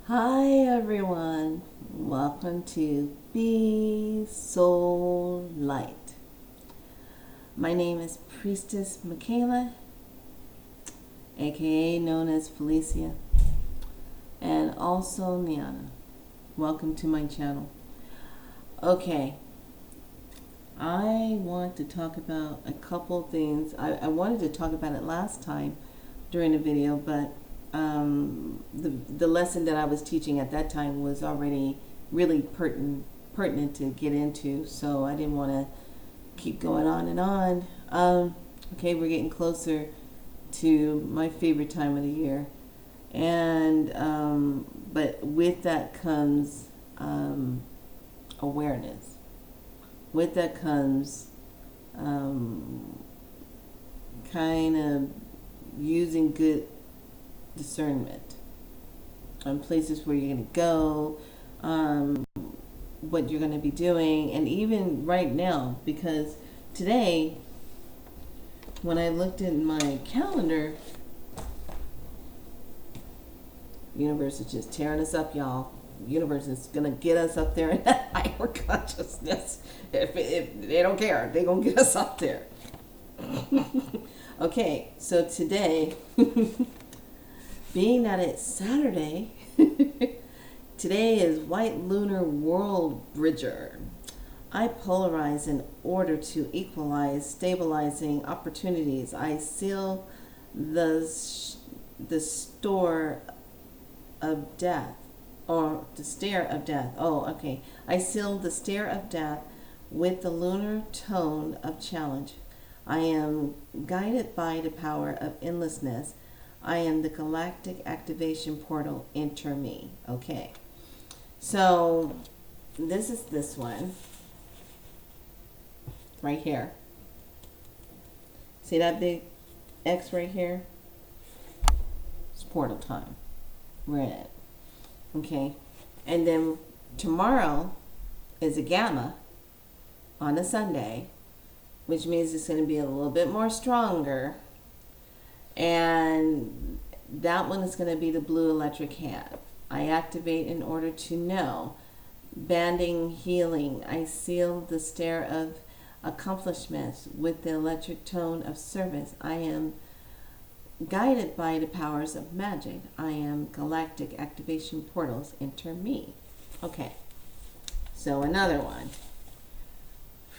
Hi everyone, welcome to Be Soul Light. My name is Priestess Michaela, aka known as Felicia, and also Niana. Welcome to my channel. Okay, I want to talk about a couple things. I wanted to talk about it last time during the video, but the lesson that I was teaching at that time was already really pertinent to get into, so I didn't want to keep going on and on. Okay, we're getting closer to my favorite time of the year, and but with that comes awareness. With that comes kind of using good discernment on places where you're going to go, what you're going to be doing, and even right now, because today, when I looked at my calendar, universe is just tearing us up, y'all. Universe is going to get us up there in that higher consciousness. If they don't care, they're going to get us up there. Okay, so today, being that it's Saturday, today is White Lunar World Bridger. I polarize in order to equalize, stabilizing opportunities. I seal the store of death, or the stare of death. Oh, okay. I seal the stare of death with the lunar tone of challenge. I am guided by the power of endlessness. I am the galactic activation portal. Enter me. Okay. So this is this one right here. See that big X right here? It's portal time. We're in it. Okay. And then tomorrow is a gamma on a Sunday, which means it's going to be a little bit more stronger. And that one is going to be the blue electric hand. I activate in order to know. Banding healing. I seal the stare of accomplishments with the electric tone of service. I am guided by the powers of magic. I am galactic activation portals. Enter me. Okay. So another one.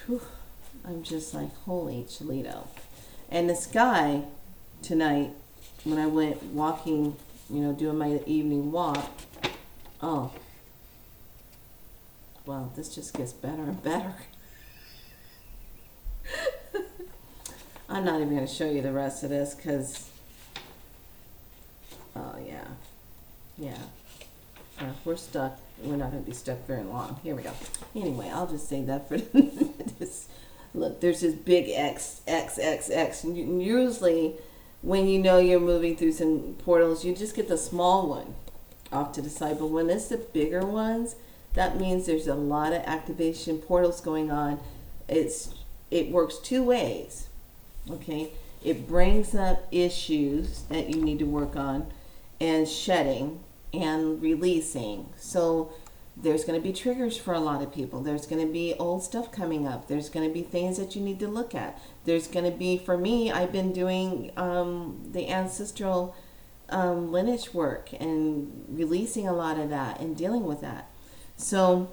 Whew. I'm just like, holy Cholito. And the sky tonight, when I went walking, doing my evening walk, oh, well, this just gets better and better. I'm not even going to show you the rest of this because, oh, yeah. We're stuck. We're not going to be stuck very long. Here we go. Anyway, I'll just say that for this. Look, there's this big X. And usually, when you know you're moving through some portals, you just get the small one off to the side. But when it's the bigger ones, that means there's a lot of activation portals going on. It works two ways. Okay, it brings up issues that you need to work on, and shedding and releasing. So there's going to be triggers for a lot of people. There's going to be old stuff coming up. There's going to be things that you need to look at. There's going to be, for me, I've been doing the ancestral lineage work and releasing a lot of that and dealing with that. So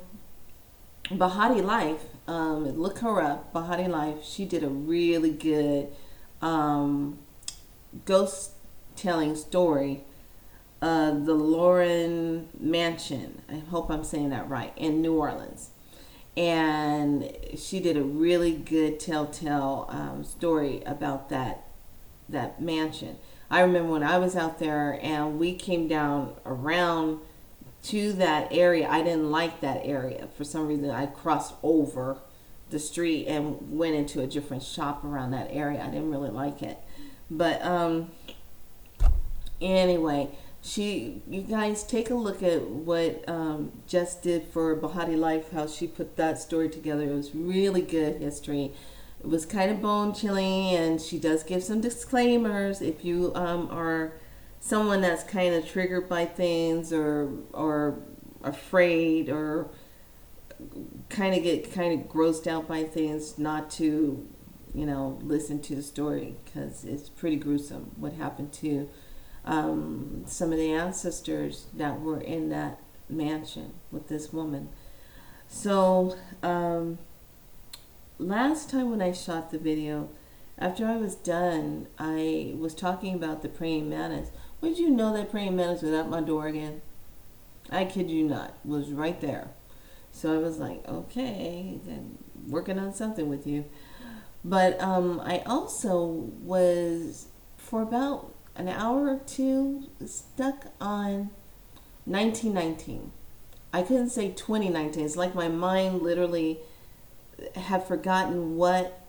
Bahati Life, look her up, Bahati Life. She did a really good ghost telling story, the Lauren Mansion. I hope I'm saying that right, in New Orleans. And she did a really good telltale story about that mansion. I remember when I was out there and we came down around to that area. I didn't like that area. For some reason, I crossed over the street and went into a different shop around that area. I didn't really like it. But anyway, you guys take a look at what Jess did for Bahati Life, how she put that story together. It was really good history. It was kind of bone chilling, and she does give some disclaimers if you are someone that's kind of triggered by things or afraid or kind of grossed out by things, not to, listen to the story, because it's pretty gruesome what happened to some of the ancestors that were in that mansion with this woman. So last time when I shot the video, after I was done, I was talking about the praying mantis. Would you know that praying mantis was at my door again? I kid you not, was right there. So I was like, okay, then working on something with you. But I also was, for about an hour or two, stuck on 1919. I couldn't say 2019. It's like my mind literally had forgotten what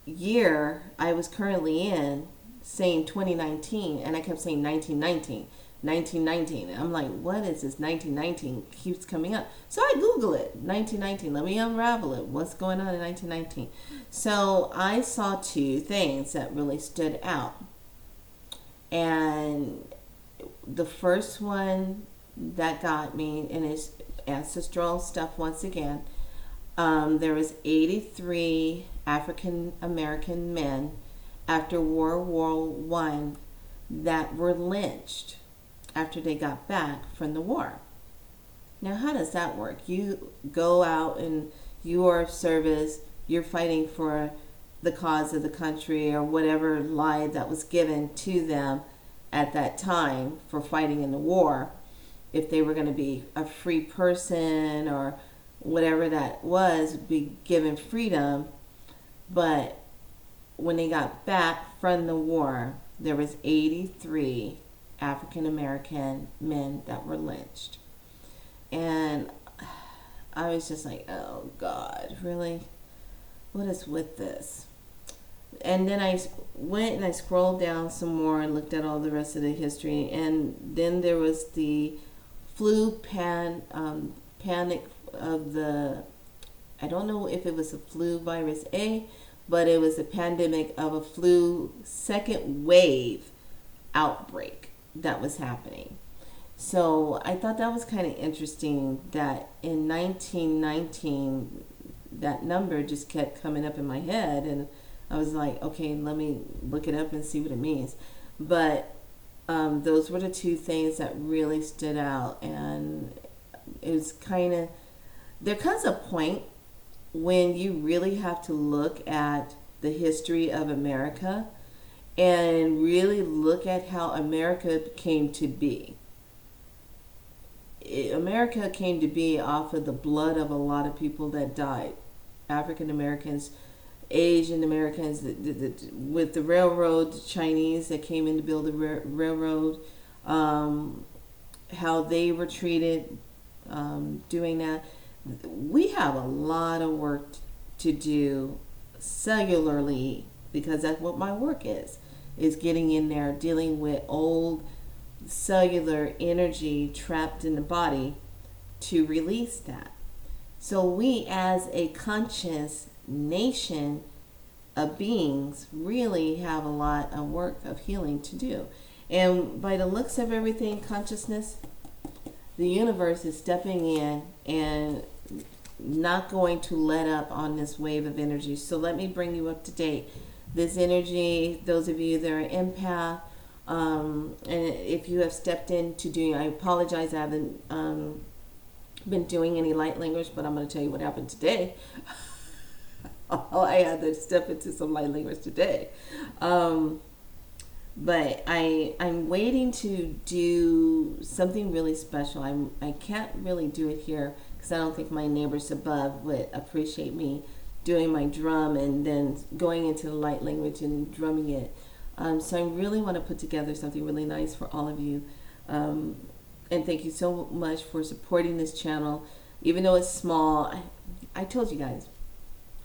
year I was currently in, saying 2019, and I kept saying 1919. 1919. And I'm like, what is this 1919 keeps coming up? So I Google it, 1919. Let me unravel it. What's going on in 1919? So I saw two things that really stood out. And the first one that got me, and it's ancestral stuff once again, there was 83 African American men after World War One that were lynched after they got back from the war. Now, how does that work? You go out and you are of service, you're fighting for the cause of the country or whatever lie that was given to them at that time for fighting in the war. If they were going to be a free person or whatever that was, be given freedom. But when they got back from the war, there was 83 African American men that were lynched. And I was just like, oh God, really? What is with this? And then I went and I scrolled down some more and looked at all the rest of the history. And then there was the panic of the, I don't know if it was a flu virus A, but it was a pandemic of a flu second wave outbreak that was happening. So I thought that was kind of interesting that in 1919 that number just kept coming up in my head, and I was like, okay, let me look it up and see what it means. But those were the two things that really stood out, and it was there comes a point when you really have to look at the history of America and really look at how America came to be. America came to be off of the blood of a lot of people that died. African Americans, Asian Americans, with the railroad, Chinese that came in to build the railroad, how they were treated doing that. We have a lot of work to do cellularly, because that's what my work is getting in there, dealing with old cellular energy trapped in the body to release that. So we as a conscious nation of beings really have a lot of work of healing to do. And by the looks of everything, consciousness, the universe is stepping in and not going to let up on this wave of energy. So let me bring you up to date. This energy, those of you that are empath, and if you have stepped into doing, I apologize, I haven't been doing any light language, but I'm going to tell you what happened today. I had to step into some light language today. But I'm waiting to do something really special. I can't really do it here because I don't think my neighbors above would appreciate me doing my drum and then going into the light language and drumming it. So I really want to put together something really nice for all of you. And thank you so much for supporting this channel. Even though it's small, I told you guys,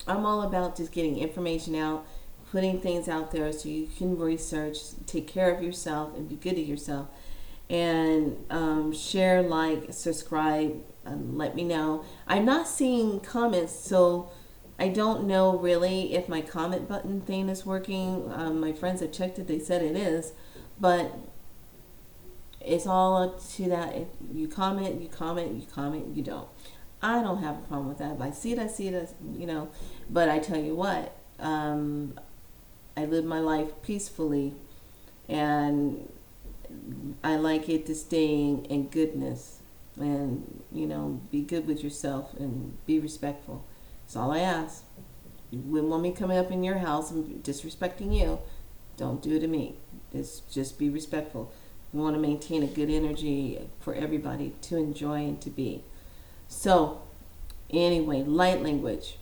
I'm all about just getting information out, putting things out there so you can research, take care of yourself, and be good to yourself. And share, like, subscribe, let me know. I'm not seeing comments, so I don't know really if my comment button thing is working. My friends have checked it, they said it is, but it's all up to that. If you comment, you comment, you comment, you don't. I don't have a problem with that. If I see it, I see it, you know. But I tell you what, I live my life peacefully, and I like it to stay in goodness, and, you know, be good with yourself and be respectful. That's all I ask. You wouldn't want me coming up in your house and disrespecting you. Don't do it to me. It's just be respectful. We want to maintain a good energy for everybody to enjoy and to be. So, anyway, light language.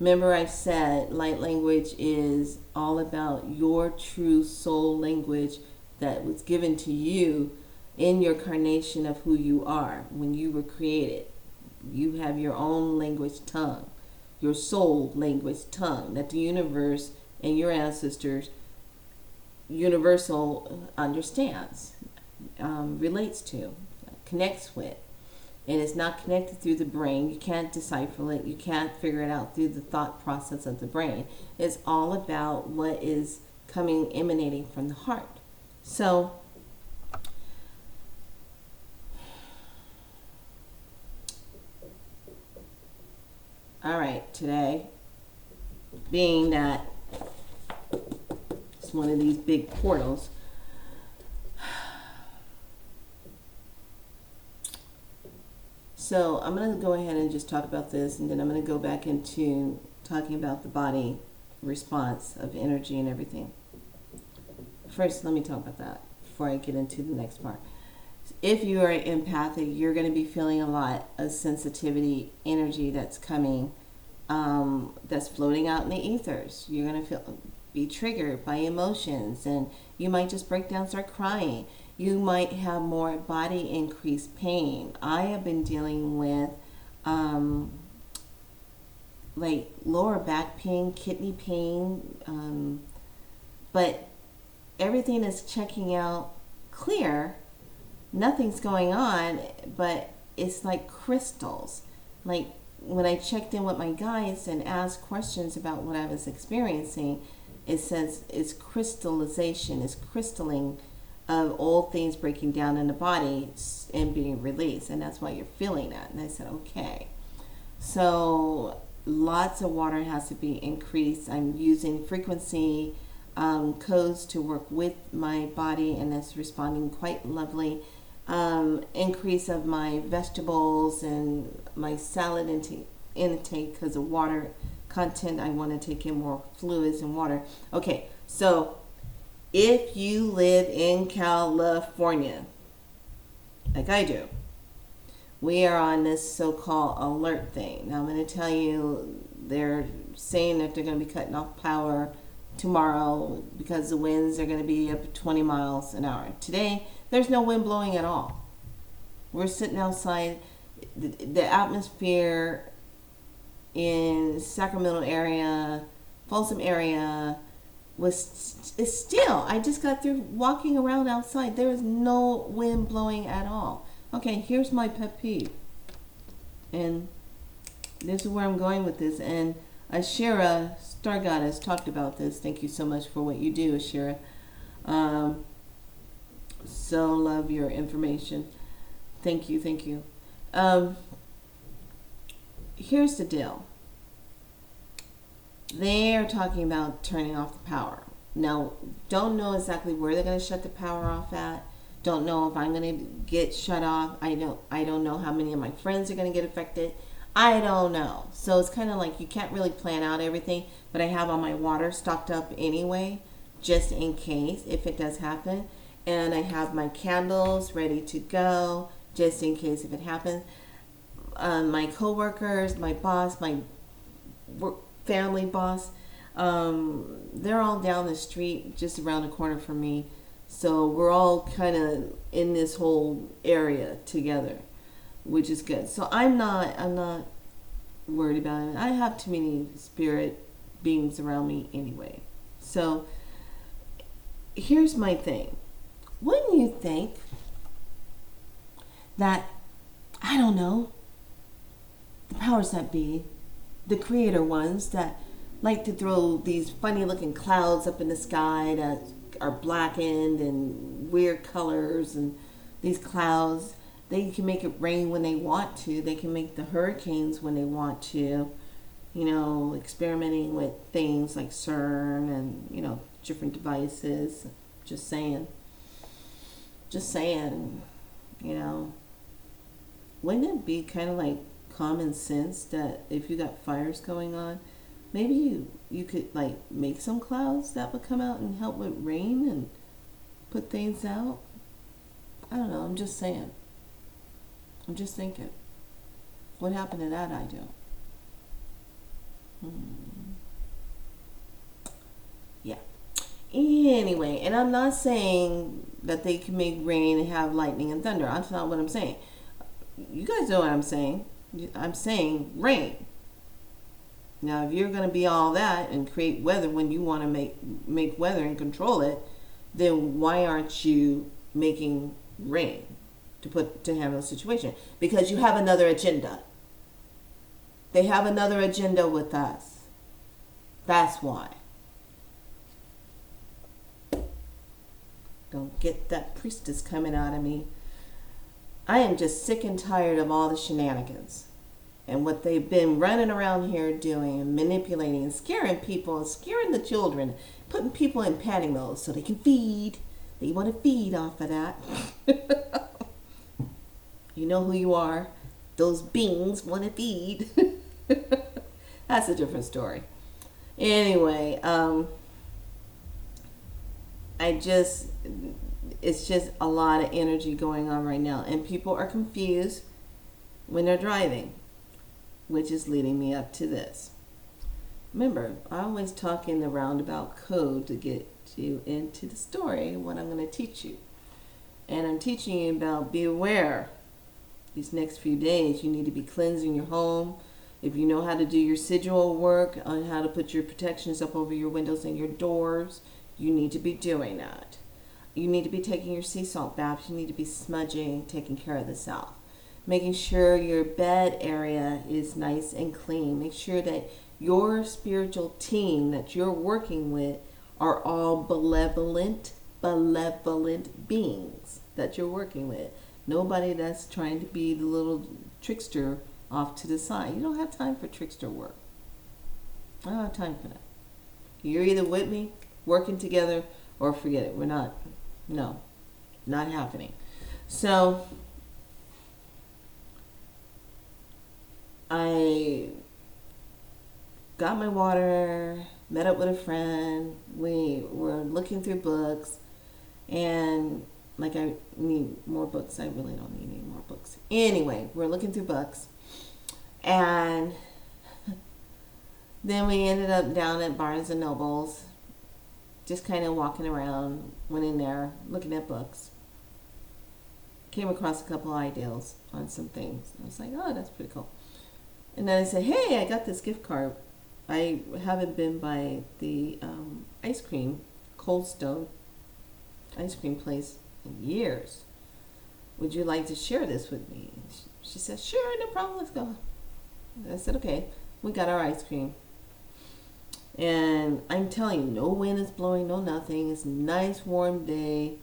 Remember I said light language is all about your true soul language that was given to you in your carnation of who you are when you were created. You have your own language tongue, your soul language tongue that the universe and your ancestors universal understands, relates to, connects with. And it's not connected through the brain. You can't decipher it. You can't figure it out through the thought process of the brain. It's all about what is coming, emanating from the heart. So, all right, today, being that it's one of these big portals, so I'm going to go ahead and just talk about this, and then I'm going to go back into talking about the body response of energy and everything. First, let me talk about that before I get into the next part. If you are empathic, you're going to be feeling a lot of sensitivity energy that's coming, that's floating out in the ethers. You're going to be triggered by emotions, and you might just break down, start crying. You might have more body increased pain. I have been dealing with like lower back pain, kidney pain, but everything is checking out clear. Nothing's going on, but it's like crystals. Like when I checked in with my guides and asked questions about what I was experiencing, it says it's crystallization, it's crystalline of old things breaking down in the body and being released, and that's why you're feeling that. And I said, okay. So lots of water has to be increased. I'm using frequency codes to work with my body, and that's responding quite lovely. Increase of my vegetables and my salad intake because of water content. I want to take in more fluids and water. Okay, so if you live in California, like I do, we are on this so-called alert thing. Now I'm going to tell you, they're saying that they're going to be cutting off power tomorrow because the winds are going to be up to 20 miles an hour. Today, there's no wind blowing at all. We're sitting outside. The atmosphere in Sacramento area, Folsom area, is still. I just got through walking around outside. There is no wind blowing at all. Okay, here's my pet peeve. And this is where I'm going with this. And Ashira, Star Goddess, talked about this. Thank you so much for what you do, Ashira. So love your information. Thank you, thank you. Here's the deal. They are talking about turning off the power. Now, don't know exactly where they're going to shut the power off at. Don't know if I'm going to get shut off. I don't know how many of my friends are going to get affected. I don't know. So it's kind of like you can't really plan out everything, but I have all my water stocked up anyway, just in case if it does happen. And I have my candles ready to go, just in case if it happens. My coworkers, my boss, my family boss, they're all down the street, just around the corner from me. So we're all kind of in this whole area together, which is good. So I'm not worried about it. I have too many spirit beings around me anyway. So here's my thing. Wouldn't you think that, I don't know, the powers that be, the creator ones that like to throw these funny looking clouds up in the sky that are blackened and weird colors and these clouds. They can make it rain when they want to. They can make the hurricanes when they want to. You know, experimenting with things like CERN and, you know, different devices. Just saying. Just saying, you know. Wouldn't it be kind of like common sense that if you got fires going on, maybe you could like make some clouds that would come out and help with rain and put things out? I don't know. I'm just saying. I'm just thinking. What happened to that idea? Yeah. Anyway, and I'm not saying that they can make rain and have lightning and thunder. That's not what I'm saying. You guys know what I'm saying. I'm saying rain. Now, if you're going to be all that and create weather when you want to make weather and control it, then why aren't you making rain to handle the situation? Because you have another agenda. They have another agenda with us. That's why. Don't get that priestess coming out of me. I am just sick and tired of all the shenanigans and what they've been running around here doing and manipulating and scaring people and scaring the children, putting people in panic mode so they can feed. They want to feed off of that. You know who you are. Those beings want to feed. That's a different story. Anyway, it's just a lot of energy going on right now, and people are confused when they're driving, which is leading me up to this. Remember, I always talk in the roundabout code to get you into the story, what I'm going to teach you. And I'm teaching you about be aware. These next few days, you need to be cleansing your home. If you know how to do your sigil work on how to put your protections up over your windows and your doors, you need to be doing that. You need to be taking your sea salt baths. You need to be smudging, taking care of the self. Making sure your bed area is nice and clean. Make sure that your spiritual team that you're working with are all benevolent beings that you're working with. Nobody that's trying to be the little trickster off to the side. You don't have time for trickster work. I don't have time for that. You're either with me, working together, or forget it. We're not. No, not happening. So I got my water, met up with a friend. We were looking through books, and like I need more books. I really don't need any more books. Anyway, we're looking through books, and then we ended up down at Barnes and Noble's, just kind of walking around. Went in there, looking at books. Came across a couple ideals on some things. I was like, oh, that's pretty cool. And then I said, hey, I got this gift card. I haven't been by the ice cream, Cold Stone ice cream place in years. Would you like to share this with me? She said, sure, no problem, let's go. I said, okay. We got our ice cream. And I'm telling you, no wind is blowing, no nothing. It's a nice warm day.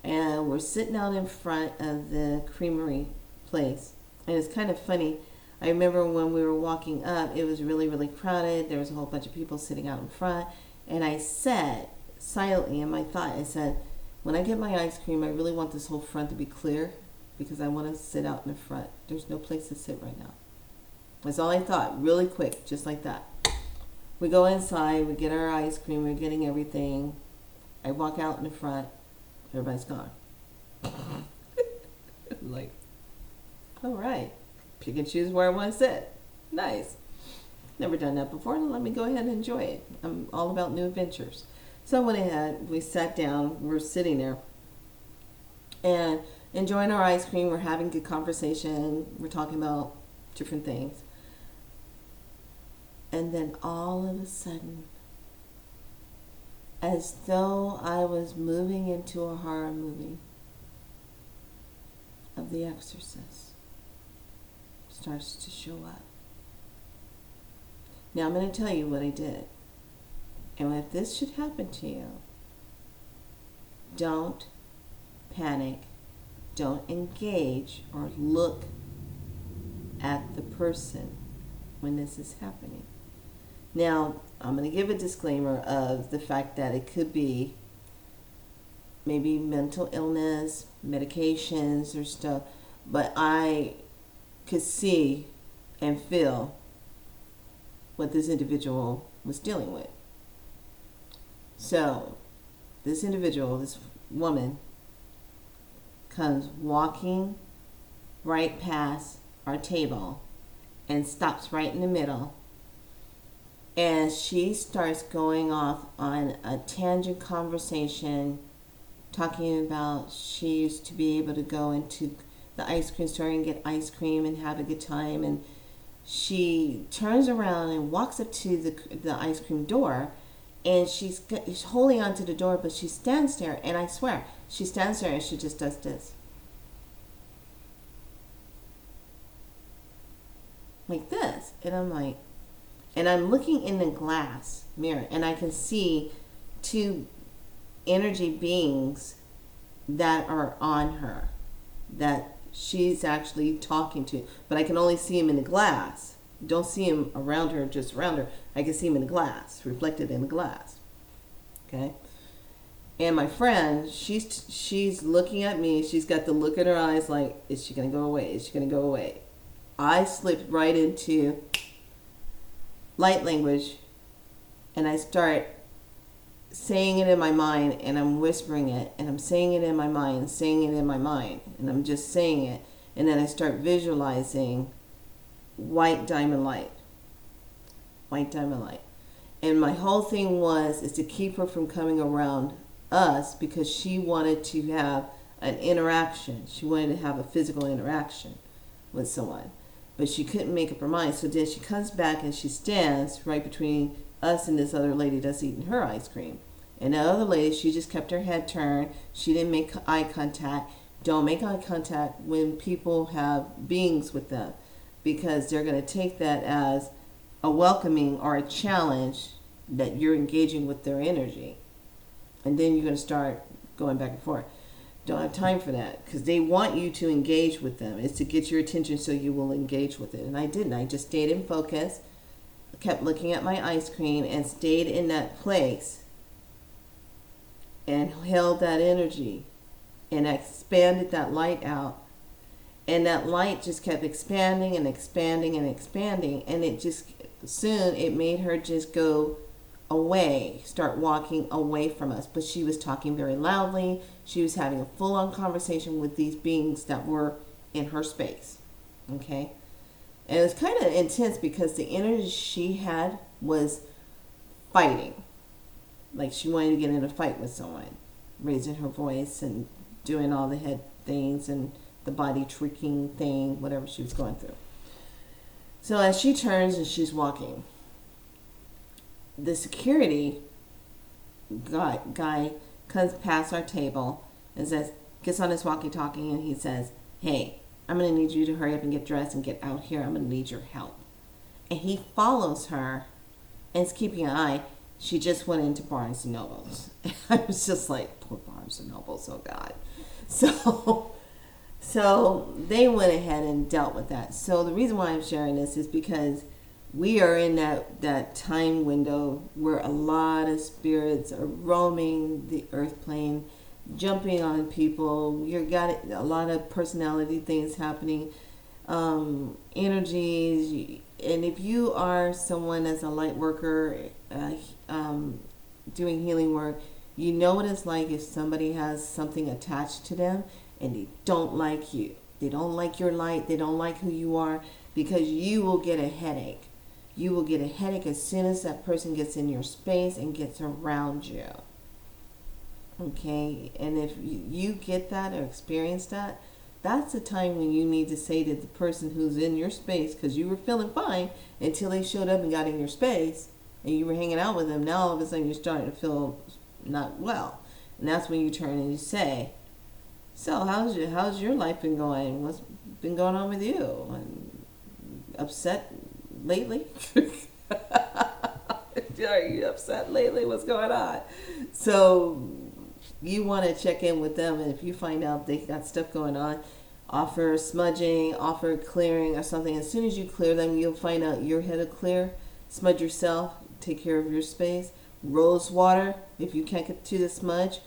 And we're sitting out in front of the creamery place. And it's kind of funny. I remember when we were walking up, it was really, really crowded. There was a whole bunch of people sitting out in front. And I said, silently in my thought, I said, when I get my ice cream, I really want this whole front to be clear because I want to sit out in the front. There's no place to sit right now. That's all I thought, really quick, just like that. We go inside, we get our ice cream, we're getting everything. I walk out in the front, everybody's gone. Like, all right, pick and choose where I want to sit. Nice. Never done that before, let me go ahead and enjoy it. I'm all about new adventures. So I went ahead, we sat down, we're sitting there and enjoying our ice cream, we're having good conversation, we're talking about different things. And then all of a sudden, as though I was moving into a horror movie of The Exorcist, starts to show up. Now I'm going to tell you what I did. And if this should happen to you, don't panic. don't engage or look at the person when this is happening. Now, I'm going to give a disclaimer of the fact that it could be maybe mental illness, medications or stuff, but I could see and feel what this individual was dealing with. So, this individual, this woman, comes walking right past our table and stops right in the middle, and she starts going off on a tangent conversation, talking about she used to be able to go into the ice cream store and get ice cream and have a good time, and she turns around and walks up to the ice cream door, and she's holding onto the door, but she stands there, and I swear, she stands there and she just does this. Like this. And I'm like, and I'm looking in the glass mirror, and I can see two energy beings that are on her, that she's actually talking to, but I can only see him in the glass. Don't see him around her, just around her. I can see him in the glass, reflected in the glass. Okay? And my friend, she's looking at me. She's got the look in her eyes like, is she going to go away? Is she going to go away? I slipped right into light language, and I start saying it in my mind, and I'm whispering it, and I'm saying it in my mind, saying it in my mind, and I'm just saying it. And then I start visualizing white diamond light. White diamond light. And my whole thing is to keep her from coming around us, because she wanted to have an interaction. She wanted to have a physical interaction with someone. But she couldn't make up her mind. So then she comes back and she stands right between us and this other lady that's eating her ice cream. And the other lady, she just kept her head turned. She didn't make eye contact. Don't make eye contact when people have beings with them, because they're going to take that as a welcoming or a challenge that you're engaging with their energy. And then you're going to start going back and forth. Don't have time for that, because they want you to engage with them. It's to get your attention so you will engage with it. And I didn't. I just stayed in focus, kept looking at my ice cream, and stayed in that place and held that energy and expanded that light out. And that light just kept expanding and expanding and expanding. And it just, soon it made her just go away, start walking away from us. But she was talking very loudly. She was having a full-on conversation with these beings that were in her space. Okay? And it was kind of intense, because the energy she had was fighting. Like she wanted to get in a fight with someone, raising her voice and doing all the head things and the body tricking thing, whatever she was going through. So as she turns and she's walking, the security guy comes past our table and says, gets on his walkie-talkie, and he says, hey, I'm going to need you to hurry up and get dressed and get out here. I'm going to need your help. And he follows her and is keeping an eye. She just went into Barnes & Noble's. I was just like, poor Barnes & Noble's, oh God. So they went ahead and dealt with that. So the reason why I'm sharing this is because we are in that time window where a lot of spirits are roaming the earth plane, jumping on people. You've got a lot of personality things happening, energies. And if you are someone as a light worker, doing healing work, you know what it's like if somebody has something attached to them and they don't like you. They don't like your light. They don't like who you are, because you will get a headache. You will get a headache as soon as that person gets in your space and gets around you. Okay? And if you get that or experience that, that's the time when you need to say to the person who's in your space, because you were feeling fine until they showed up and got in your space and you were hanging out with them. Now all of a sudden you're starting to feel not well. And that's when you turn and you say, so how's your life been going? What's been going on with you? And upset lately? Are you upset lately? What's going on? So you want to check in with them, and if you find out they got stuff going on, offer smudging, offer clearing or something. As soon as you clear them, you'll find out you're headed clear. Smudge yourself, take care of your space. Rose water, if you can't get to the smudge,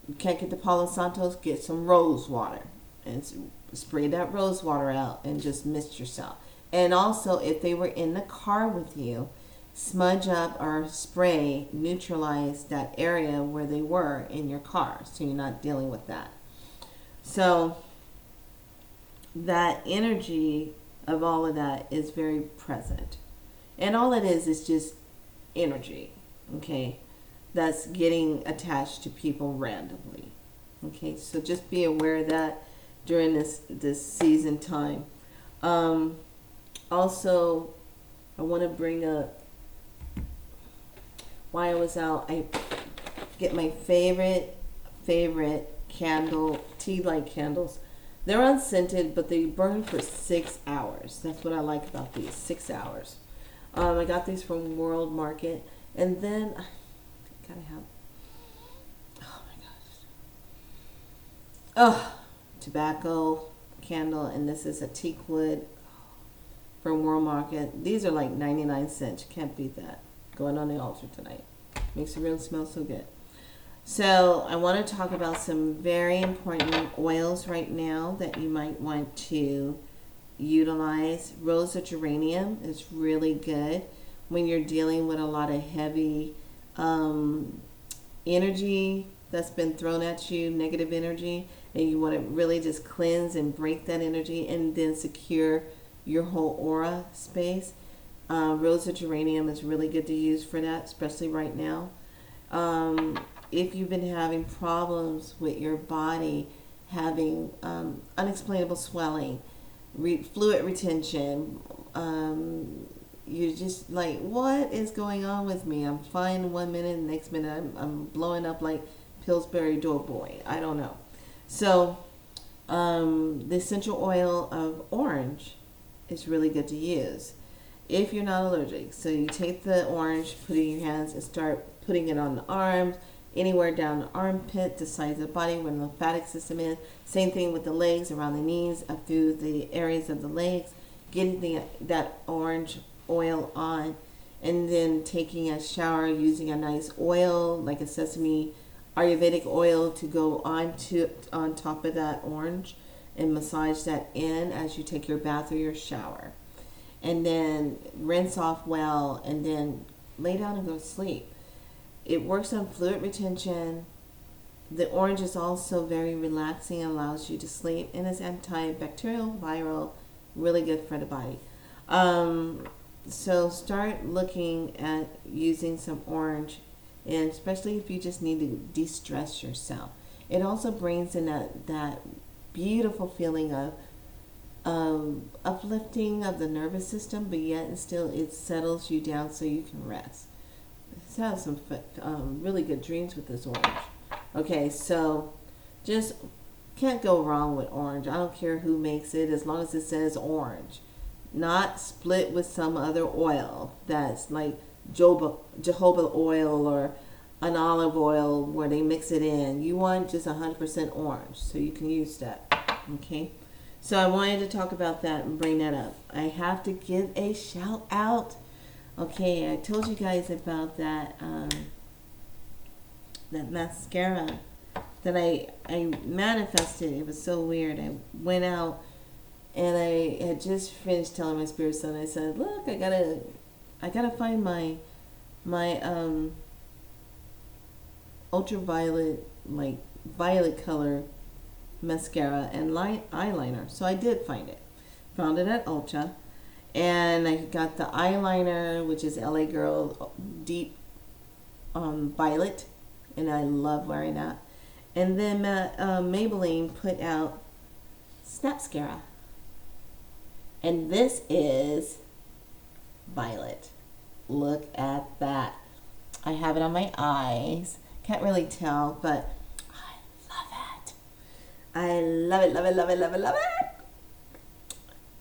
you can't get the Palo Santos, get some rose water and spray that rose water out and just mist yourself. And also, if they were in the car with you, smudge up or spray, neutralize that area where they were in your car, so you're not dealing with that. So that energy of all of that is very present. And all it is just energy, okay, that's getting attached to people randomly. Okay, so just be aware of that during this season time. Also, I want to bring up, while I was out, I get my favorite candle, tea light candles. They're unscented, but they burn for 6 hours. That's what I like about these, 6 hours. I got these from World Market. And then, I gotta have, oh my gosh. Oh, tobacco candle, and this is a teak wood from World Market. These are like 99 cents. You can't beat that. Going on the altar tonight. Makes the room smell so good. So I want to talk about some very important oils right now that you might want to utilize. Rose of geranium is really good when you're dealing with a lot of heavy energy that's been thrown at you, negative energy, and you want to really just cleanse and break that energy and then secure your whole aura space. Rose of geranium is really good to use for that, especially right now. If you've been having problems with your body, having unexplainable swelling, fluid retention, you're just like, what is going on with me? I'm fine 1 minute, and the next minute I'm blowing up like Pillsbury Doughboy. I don't know. So the essential oil of orange is really good to use if you're not allergic. So you take the orange, put it in your hands, and start putting it on the arms, anywhere down the armpit, the sides of the body where the lymphatic system is. Same thing with the legs, around the knees, up through the areas of the legs. Getting that orange oil on, and then taking a shower using a nice oil like a sesame Ayurvedic oil to go on top of that orange and massage that in as you take your bath or your shower. And then rinse off well, and then lay down and go to sleep. It works on fluid retention. The orange is also very relaxing and allows you to sleep, and is antibacterial, viral, really good for the body. So start looking at using some orange, and especially if you just need to de-stress yourself. It also brings in that beautiful feeling of uplifting of the nervous system, but yet and still it settles you down so you can rest. Let's have some really good dreams with this orange. Okay, so just can't go wrong with orange. I don't care who makes it, as long as it says orange. Not split with some other oil that's like jojoba oil or an olive oil where they mix it in. You want just 100% orange, so you can use that. Okay, so I wanted to talk about that and bring that up. I have to give a shout out. Okay, I told you guys about that that mascara that I manifested. It was so weird. I went out and I had just finished telling my spirit son. I said, "Look, I gotta find my ultraviolet, like violet color mascara and eyeliner." So I did find it. Found it at Ulta, and I got the eyeliner, which is LA Girl deep violet, and I love wearing that. And then Maybelline put out Snapscara. And this is violet. Look at that. I have it on my eyes. Can't really tell, but I love it. I love it, love it, love it, love it, love it.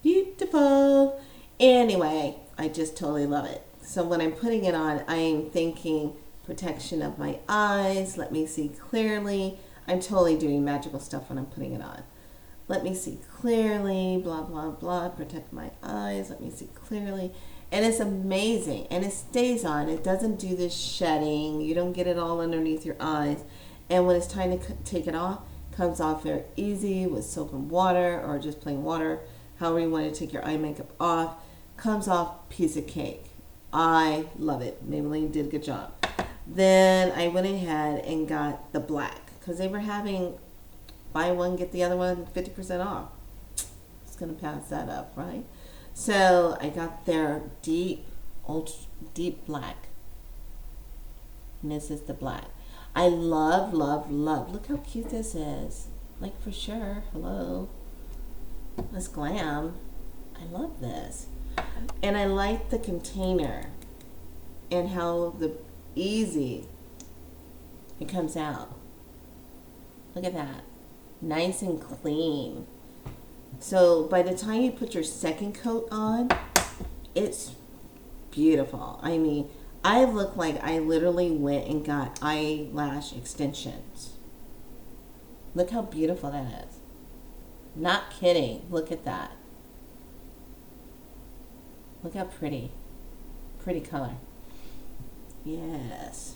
Beautiful. Anyway, I just totally love it. So when I'm putting it on, I am thinking protection of my eyes. Let me see clearly. I'm totally doing magical stuff when I'm putting it on. Let me see clearly, blah, blah, blah. Protect my eyes. Let me see clearly. And it's amazing. And it stays on. It doesn't do this shedding. You don't get it all underneath your eyes. And when it's time to take it off, it comes off very easy with soap and water or just plain water. However you want to take your eye makeup off. Comes off piece of cake. I love it. Maybelline did a good job. Then I went ahead and got the black because they were having buy one, get the other one 50% off. It's going to pass that up, right? So I got their deep, ultra deep black. And this is the black. I love, love, love. Look how cute this is. Like for sure. Hello. This glam. I love this. And I like the container and how easy it comes out. Look at that. Nice and clean. So by the time you put your second coat on, it's beautiful. I mean, I look like I literally went and got eyelash extensions. Look how beautiful that is. Not kidding. Look at that. Look how pretty. Pretty color. Yes.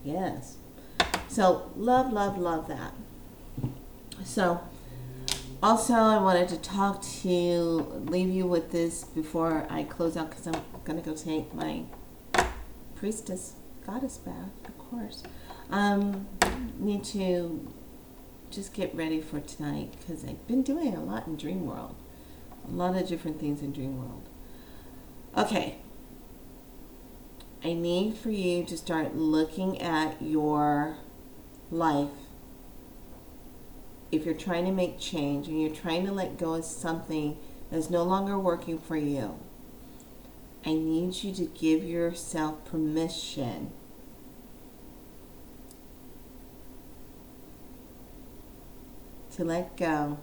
Yes. So, love, love, love that. So, also I wanted to leave you with this before I close out because I'm going to go take my priestess goddess bath, of course. Need to just get ready for tonight because I've been doing a lot in Dream World. A lot of different things in Dream World. Okay. I need for you to start looking at your life. If you're trying to make change and you're trying to let go of something that's no longer working for you, I need you to give yourself permission to let go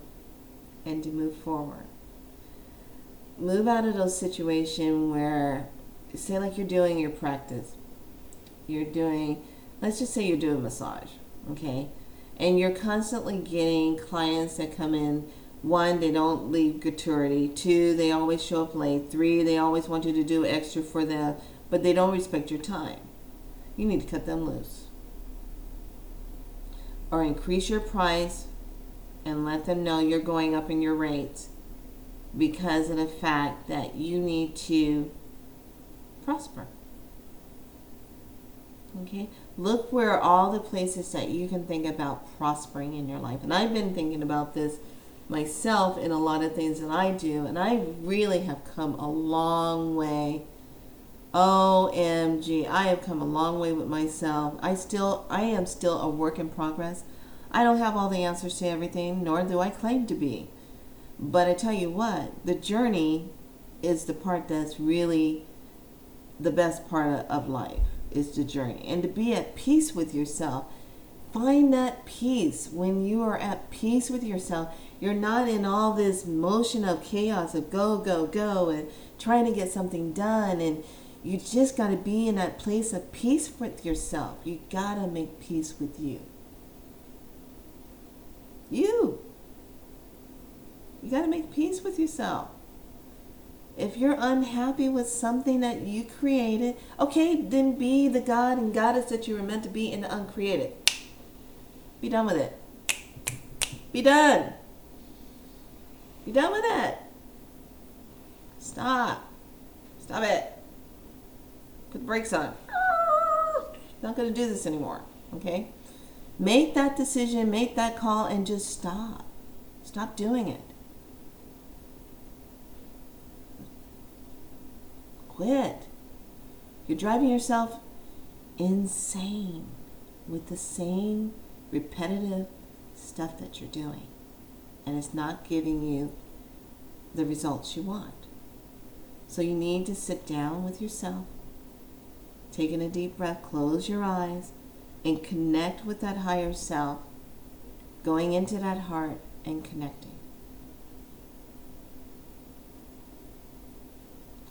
and to move forward. Move out of those situations where, say like you're doing your practice. Let's just say you're doing massage, okay? And you're constantly getting clients that come in. 1, they don't leave gratuity. 2, they always show up late. 3, they always want you to do extra for them, but they don't respect your time. You need to cut them loose. Or increase your price and let them know you're going up in your rates because of the fact that you need to prosper. Okay? Look where all the places that you can think about prospering in your life. And I've been thinking about this myself in a lot of things that I do, and I really have come a long way. OMG, I have come a long way with myself. I am still a work in progress. I don't have all the answers to everything, nor do I claim to be. But I tell you what, the journey is the part that's really the best part of life, is the journey. And to be at peace with yourself. Find that peace. When you are at peace with yourself, you're not in all this motion of chaos of go, go, go and trying to get something done. And you just got to be in that place of peace with yourself. You got to make peace with you. You got to make peace with yourself. If you're unhappy with something that you created, okay, then be the God and Goddess that you were meant to be in the uncreated. Be done with it. Be done. Be done with it. Stop. Stop it. Put the brakes on. Not going to do this anymore. Okay? Make that decision, make that call, and just stop. Stop doing it. Quit. You're driving yourself insane with the same repetitive stuff that you're doing. And it's not giving you the results you want. So you need to sit down with yourself, taking a deep breath, close your eyes, and connect with that higher self, going into that heart and connecting.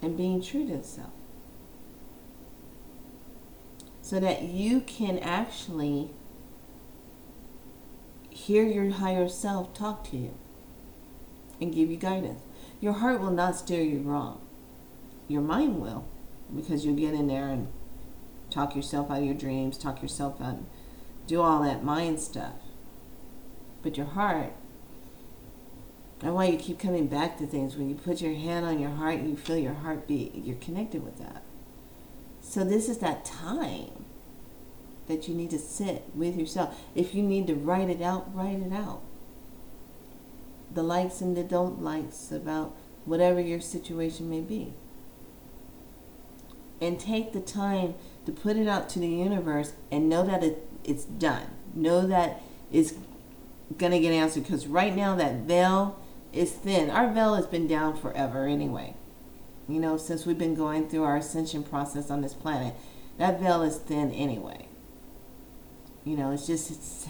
And being true to yourself. so that you can actually hear your higher self talk to you and give you guidance. Your heart will not steer you wrong. Your mind will, because you'll get in there and talk yourself out of your dreams, talk yourself out, do all that mind stuff. But your heart, that's why you keep coming back to things. When you put your hand on your heart, you feel your heartbeat. You're connected with that. So this is that time that you need to sit with yourself. If you need to write it out, write it out. The likes and the don't likes about whatever your situation may be. And take the time to put it out to the universe and know that it's done. Know that it's going to get answered, because right now that veil is thin. Our veil has been down forever anyway. You know, since we've been going through our ascension process on this planet, that veil is thin anyway. You know, it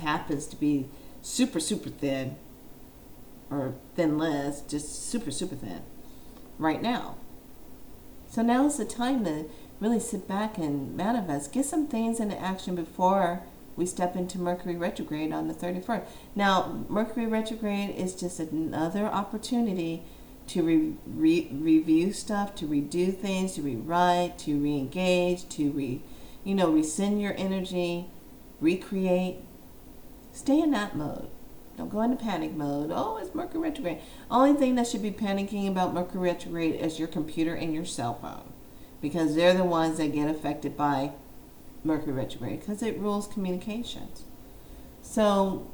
happens to be super, super thin, or thinless, just super, super thin right now. So now is the time to really sit back and manifest. Get some things into action before we step into Mercury retrograde on the 31st. Now, Mercury retrograde is just another opportunity to review stuff, to redo things, to rewrite, to re-engage, to rescind your energy, recreate. Stay in that mode. Don't go into panic mode. Oh, it's Mercury retrograde. Only thing that should be panicking about Mercury retrograde is your computer and your cell phone, because they're the ones that get affected by Mercury retrograde, because it rules communications. So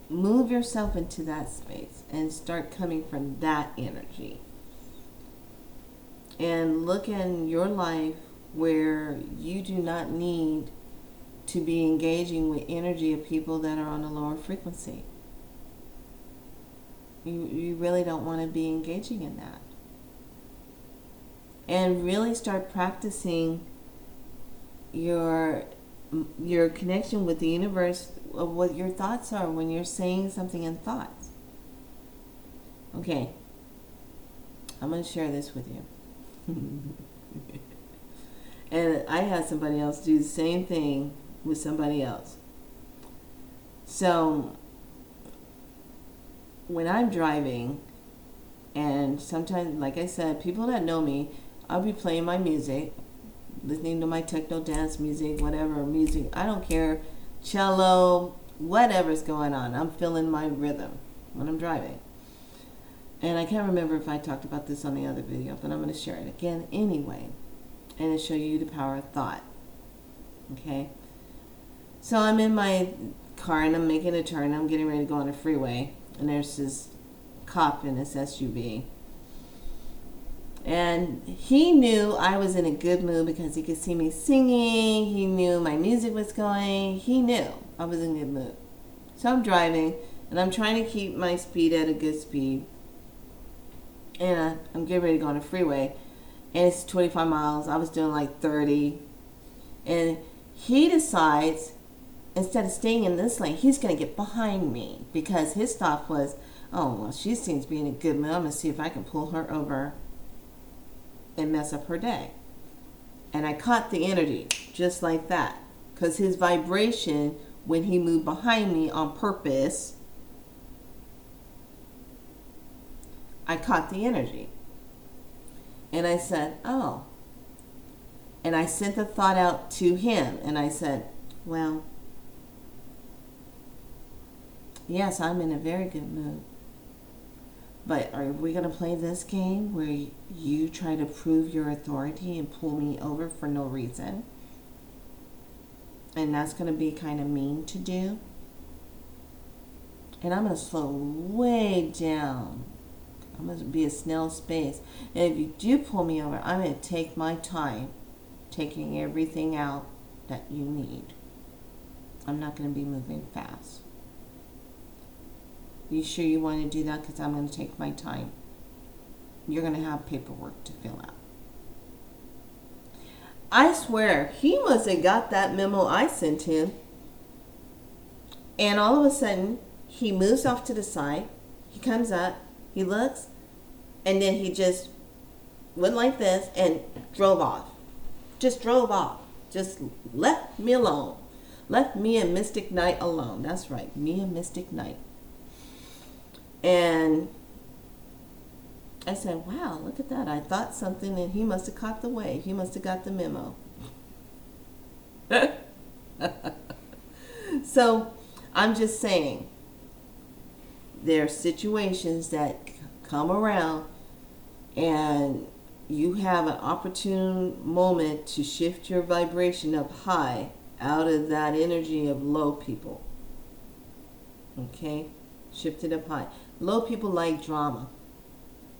move yourself into that space and start coming from that energy. And look in your life where you do not need to be engaging with energy of people that are on a lower frequency. You really don't want to be engaging in that. And really start practicing your connection with the universe, of what your thoughts are when you're saying something in thoughts. Okay, I'm going to share this with you. And I had somebody else do the same thing with somebody else. So when I'm driving, and sometimes, like I said, people that know me, I'll be playing my music, listening to my techno dance music, whatever music, I don't care, cello, whatever's going on. I'm feeling my rhythm when I'm driving. And I can't remember if I talked about this on the other video, but I'm going to share it again anyway, and to show you the power of thought. Okay? So I'm in my car and I'm making a turn. I'm getting ready to go on a freeway, and there's this cop in this SUV. And he knew I was in a good mood because he could see me singing. He knew my music was going. He knew I was in a good mood. So I'm driving, and I'm trying to keep my speed at a good speed. And I'm getting ready to go on a freeway. And it's 25 miles. I was doing like 30. And he decides, instead of staying in this lane, he's going to get behind me, because his thought was, oh, well, she seems to be in a good mood. I'm going to see if I can pull her over and mess up her day. And I caught the energy just like that, because his vibration, when he moved behind me on purpose, I caught the energy. And I said, oh. And I sent the thought out to him, and I said, well, yes, I'm in a very good mood. But are we going to play this game where you try to prove your authority and pull me over for no reason? And that's going to be kind of mean to do. And I'm going to slow way down. I'm going to be a snail's pace. And if you do pull me over, I'm going to take my time taking everything out that you need. I'm not going to be moving fast. You sure you want to do that? Because I'm going to take my time. You're going to have paperwork to fill out. I swear, he must have got that memo I sent him. And all of a sudden, he moves off to the side. He comes up. He looks. And then he just went like this and drove off. Just drove off. Just left me alone. Left me and Mystic Knight alone. That's right, me and Mystic Knight. And I said, wow, look at that. I thought something and he must have caught the wave. He must have got the memo. So I'm just saying, there are situations that come around and you have an opportune moment to shift your vibration up high out of that energy of low people. Okay? Shift it up high. Low people like drama.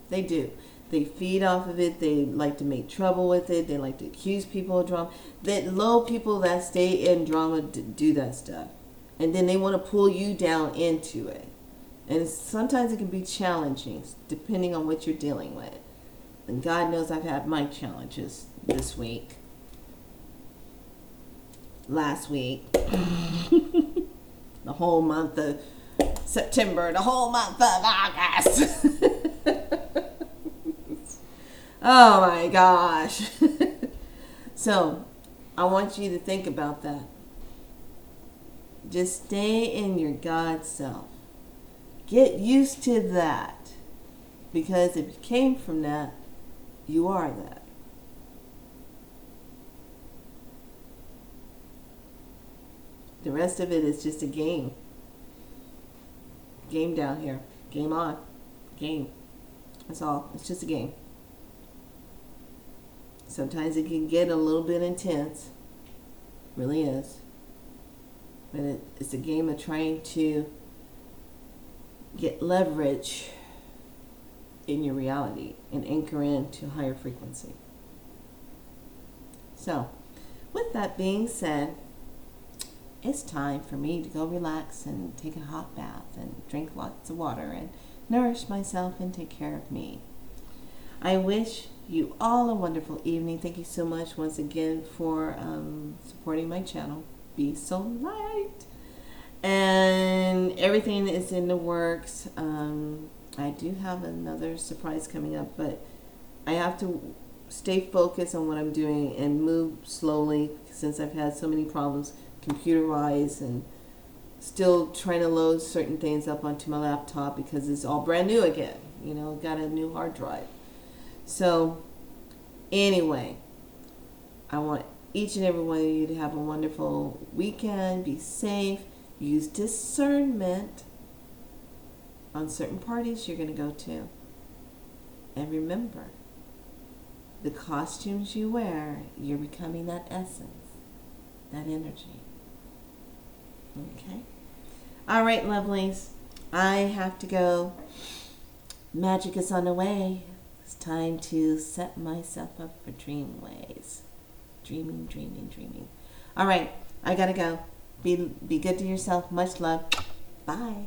They do. They feed off of it. They like to make trouble with it. They like to accuse people of drama. The low people that stay in drama do that stuff. And then they want to pull you down into it. And sometimes it can be challenging depending on what you're dealing with. And God knows I've had my challenges this week. Last week. The whole month of September. The whole month of August. Oh my gosh. So, I want you to think about that. Just stay in your God self. Get used to that. Because if you came from that, you are that. The rest of it is just a game. Game down here. Game on. Game. That's all. It's just a game. Sometimes it can get a little bit intense. Really is. But it's a game of trying to get leverage in your reality and anchor into higher frequency. So, with that being said, it's time for me to go relax and take a hot bath and drink lots of water and nourish myself and take care of me. I wish you all a wonderful evening. Thank you so much once again for supporting my channel. Be so light. And everything is in the works. I do have another surprise coming up, but I have to stay focused on what I'm doing and move slowly since I've had so many problems computer-wise and still trying to load certain things up onto my laptop because it's all brand new again. You know, got a new hard drive. So, anyway, I want each and every one of you to have a wonderful weekend. Be safe. Use discernment on certain parties you're going to go to. And remember, the costumes you wear, you're becoming that essence, that energy. Okay? All right, lovelies. I have to go. Magic is on the way. It's time to set myself up for dream ways. Dreaming, dreaming, dreaming. All right, I gotta go. Be good to yourself. Much love. Bye.